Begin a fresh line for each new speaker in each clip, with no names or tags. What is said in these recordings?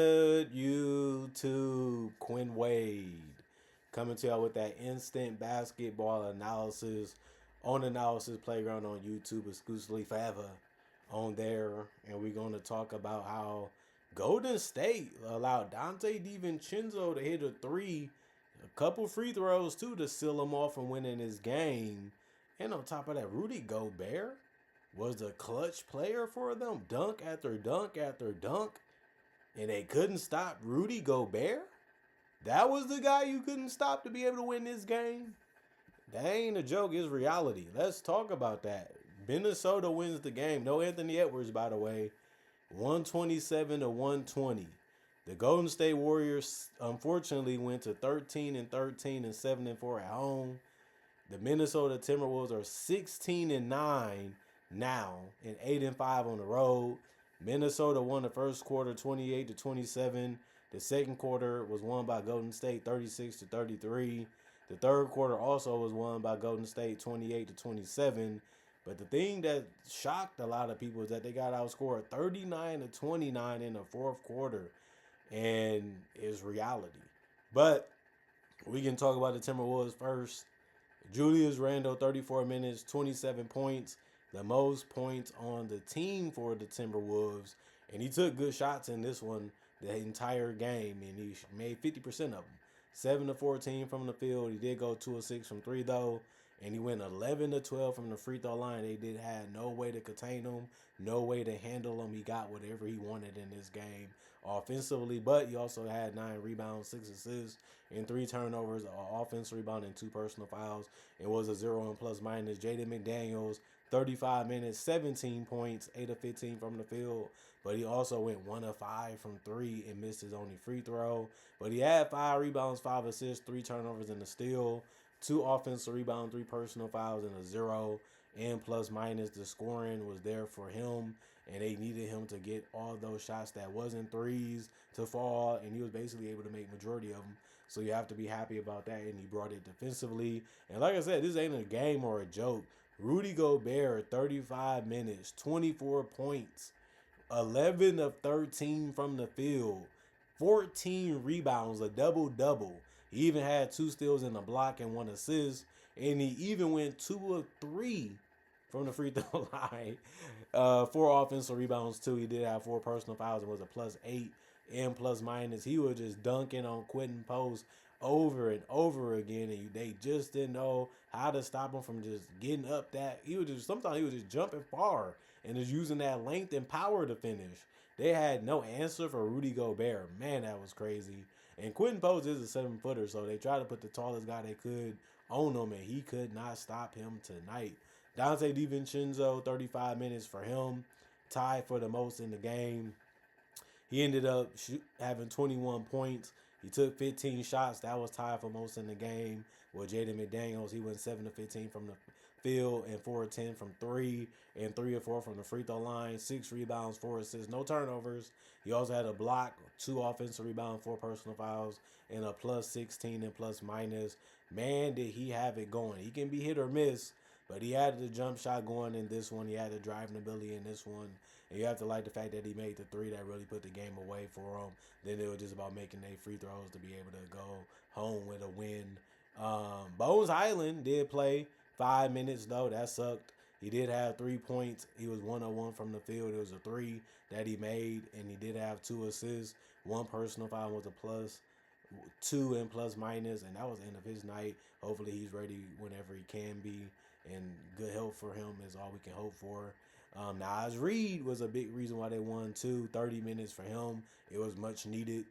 Good YouTube, Quinn Wade coming to y'all with that instant basketball analysis on Analysis Playground on YouTube exclusively forever on there. And we're going to talk about how Golden State allowed Dante DiVincenzo to hit a three, a couple free throws too to seal him off from winning this game. And on top of that, Rudy Gobert was the clutch player for them, dunk after dunk after dunk, and they couldn't stop Rudy Gobert? That was the guy you couldn't stop to be able to win this game? That ain't a joke, it's reality. Let's talk about that. Minnesota wins the game. No Anthony Edwards, by the way. 127 to 120. The Golden State Warriors unfortunately went to 13 and 13 and 7 and 4 at home. The Minnesota Timberwolves are 16 and 9 now and 8 and 5 on the road. Minnesota won the first quarter 28 to 27. The second quarter was won by Golden State 36 to 33. The third quarter also was won by Golden State 28 to 27. But the thing that shocked a lot of people is that they got outscored 39 to 29 in the fourth quarter, and it's reality. But we can talk about the Timberwolves first. Julius Randle, 34 minutes, 27 points, the most points on the team for the Timberwolves. And he took good shots in this one the entire game, and he made 50% of them. 7 to 14 from the field. He did go 2 of 6 from 3, though. And he went 11 to 12 from the free throw line. They did have no way to contain him, no way to handle him. He got whatever he wanted in this game offensively, but he also had 9 rebounds, 6 assists, and 3 turnovers, offensive rebound, and 2 personal fouls. It was a 0 and plus minus. Jaden McDaniels, 35 minutes, 17 points, 8 of 15 from the field, but he also went 1 of 5 from 3 and missed his only free throw. But he had 5 rebounds, 5 assists, 3 turnovers, and a steal. 2 offensive rebounds, 3 personal fouls, and a 0. And plus minus, the scoring was there for him, and they needed him to get all those shots that wasn't threes to fall, and he was basically able to make majority of them. So you have to be happy about that, and he brought it defensively. And like I said, this ain't a game or a joke. Rudy Gobert, 35 minutes, 24 points, 11 of 13 from the field, 14 rebounds, a double-double. He even had 2 steals and a block and 1 assist, and he even went 2 of 3 from the free throw line. 4 offensive rebounds, too. He did have 4 personal fouls and was a +8 and plus minus. He was just dunking on Quentin Post over and over again, and they just didn't know how to stop him from just getting up that. Sometimes he was just jumping far and just using that length and power to finish. They had no answer for Rudy Gobert. Man, that was crazy. And Quentin Post is a 7-footer, so they tried to put the tallest guy they could on him, and he could not stop him tonight. Dante DiVincenzo, 35 minutes for him, tied for the most in the game. He ended up having 21 points. He took 15 shots. That was tied for most in the game. With Jaden McDaniels, he went 7 to 15 from the field and 4 of 10 from 3 and 3 or 4 from the free throw line. 6 rebounds, 4 assists, no turnovers. He also had a block, 2 offensive rebounds, 4 personal fouls, and a +16 and plus minus. Man, did he have it going. He can be hit or miss, but he had the jump shot going in this one. He had the driving ability in this one. And you have to like the fact that he made the 3 that really put the game away for him. Then it was just about making their free throws to be able to go home with a win. Bones Highland did play 5 minutes, though. That sucked. He did have 3 points. He was 1 of 1 from the field. It was a 3 that he made, and he did have 2 assists. 1 personal foul was a +2 and plus minus, and that was the end of his night. Hopefully he's ready whenever he can be, and good health for him is all we can hope for. Nas Reed was a big reason why they won too. 30 minutes for him. It was much needed.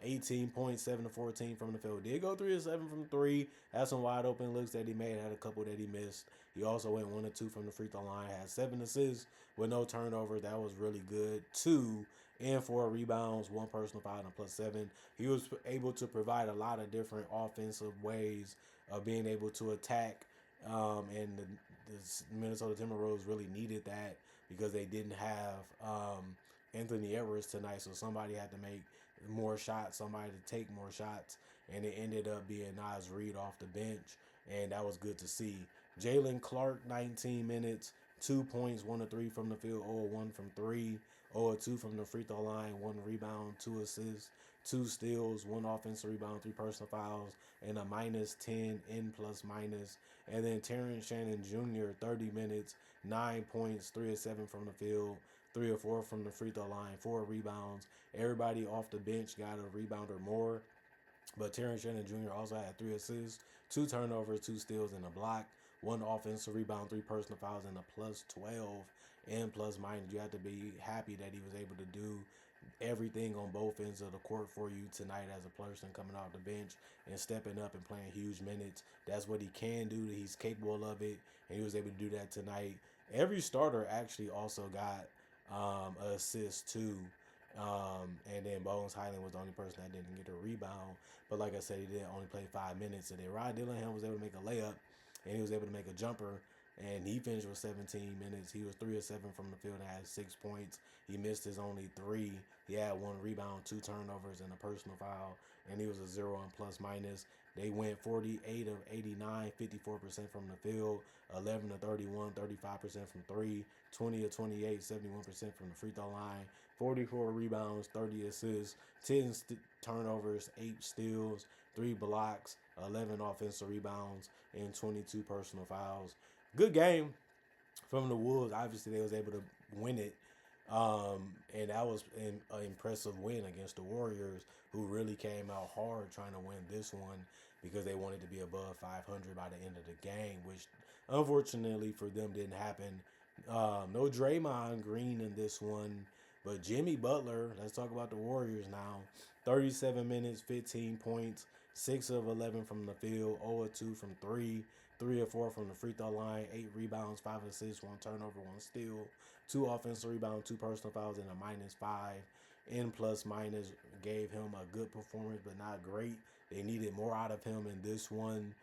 18 points, 7 to 14 from the field. Did go 3 of 7 from 3. Had some wide open looks that he made. Had a couple that he missed. He also went 1 or 2 from the free throw line. Had 7 assists with no turnovers. That was really good. 2 and 4 rebounds, 1 personal foul, and a +7. He was able to provide a lot of different offensive ways of being able to attack. And the Minnesota Timberwolves really needed that because they didn't have Anthony Edwards tonight, so somebody had to make more shots, somebody to take more shots, and it ended up being Nas Reed off the bench, and that was good to see. Jalen Clark, 19 minutes, 2 points, 1 of 3 from the field, 0 of 1 from 3. 0-2 from the free throw line, 1 rebound, 2 assists, 2 steals, 1 offensive rebound, 3 personal fouls, and a -10 in plus minus. And then Terrence Shannon Jr., 30 minutes, 9 points, 3 of 7 from the field, 3 of 4 from the free throw line, 4 rebounds. Everybody off the bench got a rebound or more. But Terrence Shannon Jr. also had 3 assists, 2 turnovers, 2 steals, and a block, 1 offensive rebound, 3 personal fouls, and a +12 and plus minus. You have to be happy that he was able to do everything on both ends of the court for you tonight as a person coming off the bench and stepping up and playing huge minutes. That's what he can do. He's capable of it, and he was able to do that tonight. Every starter actually also got an assist too. And then Bones Highland was the only person that didn't get a rebound. But like I said, he did only play 5 minutes. And then Rod Dillingham was able to make a layup, and he was able to make a jumper. And he finished with 17 minutes. He was 3 of 7 from the field and had 6 points. He missed his only three. He had 1 rebound, 2 turnovers, and a personal foul. And he was a 0 on plus minus. They went 48 of 89, 54% from the field, 11 of 31, 35% from three, 20 of 28, 71% from the free throw line, 44 rebounds, 30 assists, 10 turnovers, 8 steals, 3 blocks, 11 offensive rebounds, and 22 personal fouls. Good game from the Wolves. Obviously, they was able to win it, and that was an impressive win against the Warriors, who really came out hard trying to win this one because they wanted to be above 500 by the end of the game, which unfortunately for them didn't happen. No Draymond Green in this one, but Jimmy Butler. Let's talk about the Warriors now. 37 minutes, 15 points, 6 of 11 from the field, 0 of 2 from three, 3 of 4 from the free throw line, 8 rebounds, 5 assists, 1 turnover, 1 steal, 2 offensive rebounds, 2 personal fouls, and a -5. In plus minus gave him a good performance, but not great. They needed more out of him in this one,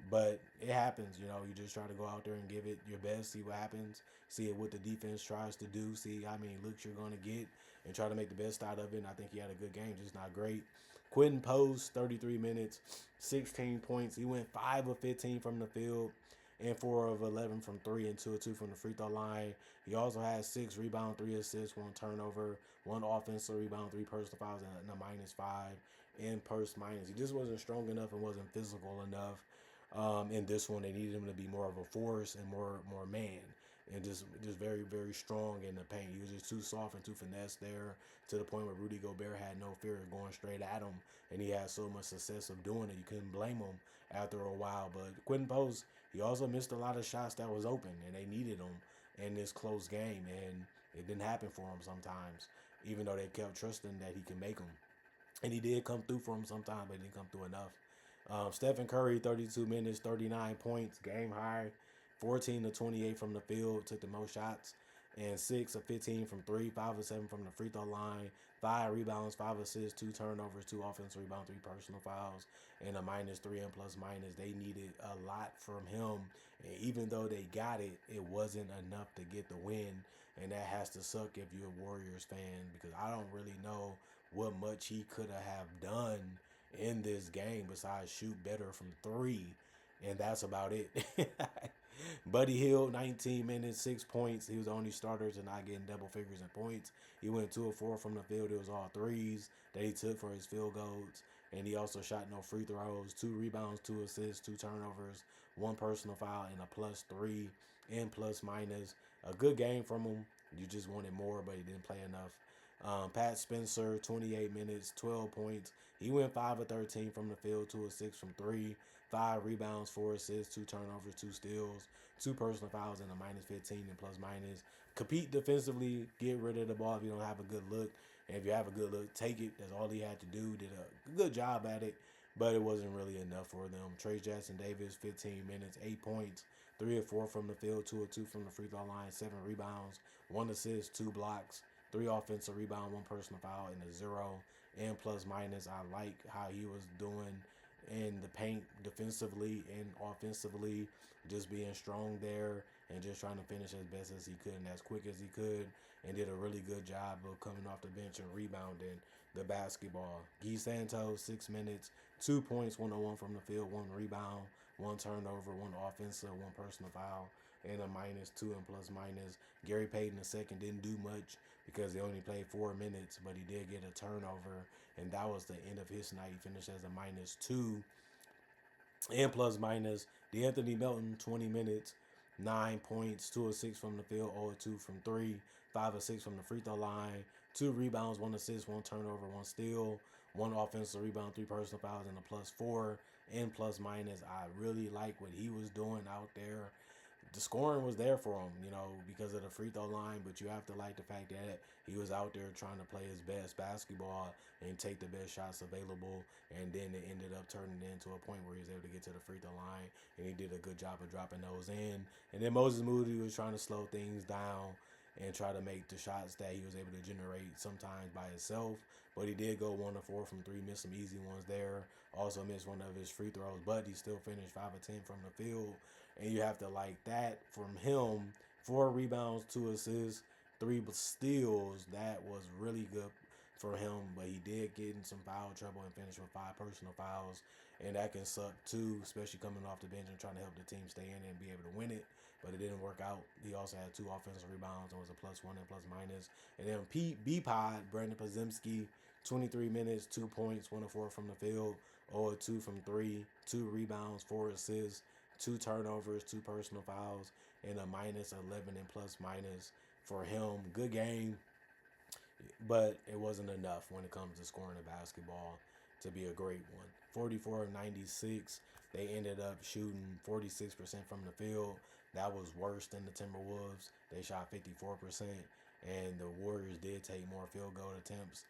but it happens. You just try to go out there and give it your best, see what happens, see what the defense tries to do, see how many looks you're going to get, and try to make the best out of it. And I think he had a good game, just not great. Quentin Post, 33 minutes, 16 points. He went 5 of 15 from the field and 4 of 11 from three and 2 of 2 from the free throw line. He also had 6 rebounds, 3 assists, 1 turnover, 1 offensive rebound, 3 personal fouls, and a -5 in purse minus. He just wasn't strong enough and wasn't physical enough. In this one, they needed him to be more of a force and more man, and just very very strong in the paint. He was just too soft and too finesse there to the point where Rudy Gobert had no fear of going straight at him, and he had so much success of doing it. You couldn't blame him after a while. But Quentin Post, he also missed a lot of shots that was open, and they needed him in this close game, and it didn't happen for him sometimes, even though they kept trusting that he could make them. And he did come through for him sometimes, but he didn't come through enough. Stephen Curry, 32 minutes, 39 points, game high, 14 to 28 from the field, took the most shots, and 6 of 15 from three, 5 of 7 from the free throw line, 5 rebounds, 5 assists, 2 turnovers, 2 offensive rebounds, 3 personal fouls, and a -3 and plus minus. They needed a lot from him, and even though they got it, it wasn't enough to get the win, and that has to suck if you're a Warriors fan, because I don't really know what much he could have done in this game besides shoot better from three, and that's about it. Buddy Hield, 19 minutes, 6 points. He was the only starter to not getting double figures in points. He went 2 of 4 from the field. It was all threes that he took for his field goals, and he also shot no free throws. 2 rebounds, 2 assists, 2 turnovers, 1 personal foul, and a +3 in plus minus. A good game from him. You just wanted more, but he didn't play enough. Pat Spencer, 28 minutes, 12 points. He went 5 of 13 from the field, 2 of 6 from three, 5 rebounds, 4 assists, 2 turnovers, 2 steals, 2 personal fouls, and a -15 and plus minus. Compete defensively, get rid of the ball if you don't have a good look. And if you have a good look, take it. That's all he had to do. Did a good job at it, but it wasn't really enough for them. Trey Jackson Davis, 15 minutes, 8 points, 3 of 4 from the field, 2 of 2 from the free throw line, 7 rebounds, 1 assist, 2 blocks, 3 offensive rebound, 1 personal foul, and a 0 and plus minus. I like how he was doing in the paint defensively and offensively, just being strong there and just trying to finish as best as he could and as quick as he could, and did a really good job of coming off the bench and rebounding the basketball. Guy Santos, 6 minutes, 2 points, 1 on 1 from the field, 1 rebound, 1 turnover, 1 offensive, 1 personal foul, and a -2 and plus minus. Gary Payton II didn't do much because he only played 4 minutes, but he did get a turnover, and that was the end of his night. He finished as a -2 and plus minus. DeAnthony Melton, 20 minutes, 9 points, 2 of 6 from the field, 0 of 2 from 3, 5 of 6 from the free throw line, 2 rebounds, 1 assist, 1 turnover, 1 steal, 1 offensive rebound, 3 personal fouls, and a +4 and plus minus. I really like what he was doing out there. The scoring was there for him, because of the free throw line, but you have to like the fact that he was out there trying to play his best basketball and take the best shots available, and then it ended up turning into a point where he was able to get to the free throw line, and he did a good job of dropping those in. And then Moses Moody was trying to slow things down and try to make the shots that he was able to generate sometimes by himself, but he did go 1 of 4 from 3, missed some easy ones there, also missed one of his free throws, but he still finished 5 of 10 from the field. And you have to like that from him. 4 rebounds, 2 assists, 3 steals. That was really good for him, but he did get in some foul trouble and finished with 5 personal fouls, and that can suck too, especially coming off the bench and trying to help the team stay in and be able to win it. But it didn't work out. He also had 2 offensive rebounds and was a +1 and plus minus. And then B-Pod, Brandon Podziemski, 23 minutes, 2 points, 1 of 4 from the field, 0 of 2 from 3, 2 rebounds, 4 assists, 2 turnovers, 2 personal fouls, and a -11 and plus minus for him. Good game, but it wasn't enough when it comes to scoring a basketball to be a great one. 44 of 96. They ended up shooting 46% from the field. That was worse than the Timberwolves. They shot 54%, and the Warriors did take more field goal attempts.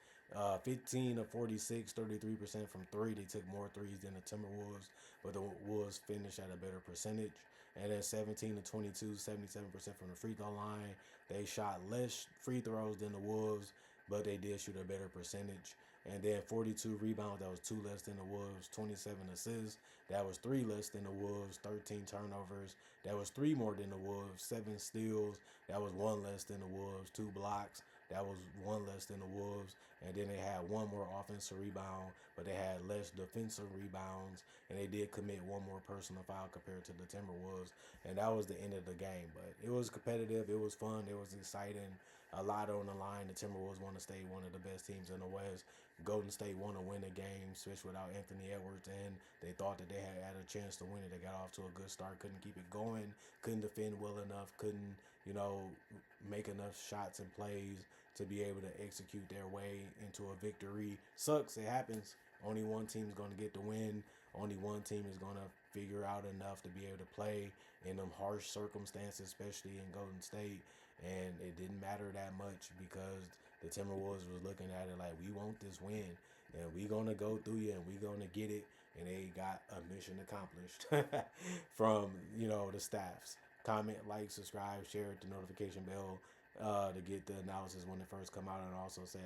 15 of 46, 33% from 3. They took more threes than the Timberwolves, but the Wolves finished at a better percentage. And then 17 to 22, 77% from the free throw line. They shot less free throws than the Wolves, but they did shoot a better percentage. And then 42 rebounds, that was 2 less than the Wolves. 27 assists, that was 3 less than the Wolves. 13 turnovers, that was 3 more than the Wolves. 7 steals, that was 1 less than the Wolves. 2 blocks, that was 1 less than the Wolves. And then they had 1 more offensive rebound, but they had less defensive rebounds. And they did commit 1 more personal foul compared to the Timberwolves. And that was the end of the game. But it was competitive. It was fun. It was exciting. A lot on the line. The Timberwolves want to stay one of the best teams in the West. Golden State want to win the game, switch without Anthony Edwards, and they thought that they had a chance to win it. They got off to a good start, couldn't keep it going, couldn't defend well enough, couldn't, make enough shots and plays to be able to execute their way into a victory. Sucks, it happens. Only one team is going to get the win. Only one team is going to figure out enough to be able to play in them harsh circumstances, especially in Golden State. And it didn't matter that much because the Timberwolves was looking at it like, we want this win, and we going to go through you, and we going to get it. And they got a mission accomplished from, the staffs. Comment, like, subscribe, share the notification bell to get the analysis when it first come out. And also say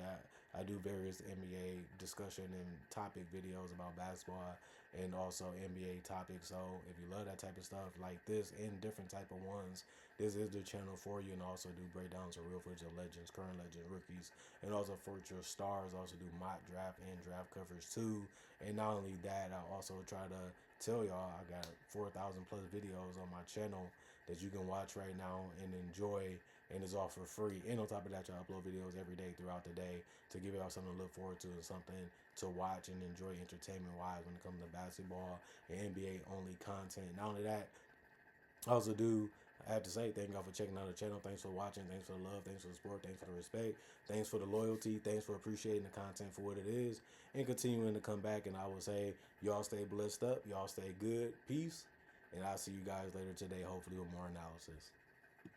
I do various NBA discussion and topic videos about basketball and also NBA topics. So if you love that type of stuff like this and different type of ones, this is the channel for you. And also do breakdowns of real footage of legends, current legends, rookies, and also future stars. Also do mock draft and draft coverage too. And not only that, I also try to tell y'all I got 4,000 plus videos on my channel that you can watch right now and enjoy, and it's all for free. And on top of that, y'all upload videos every day throughout the day to give y'all something to look forward to and something to watch and enjoy entertainment-wise when it comes to basketball and NBA only content. Not only that, I also do, I have to say, thank y'all for checking out the channel. Thanks for watching. Thanks for the love. Thanks for the support. Thanks for the respect. Thanks for the loyalty. Thanks for appreciating the content for what it is and continuing to come back. And I will say, y'all stay blessed up. Y'all stay good. Peace. And I'll see you guys later today, hopefully with more analysis.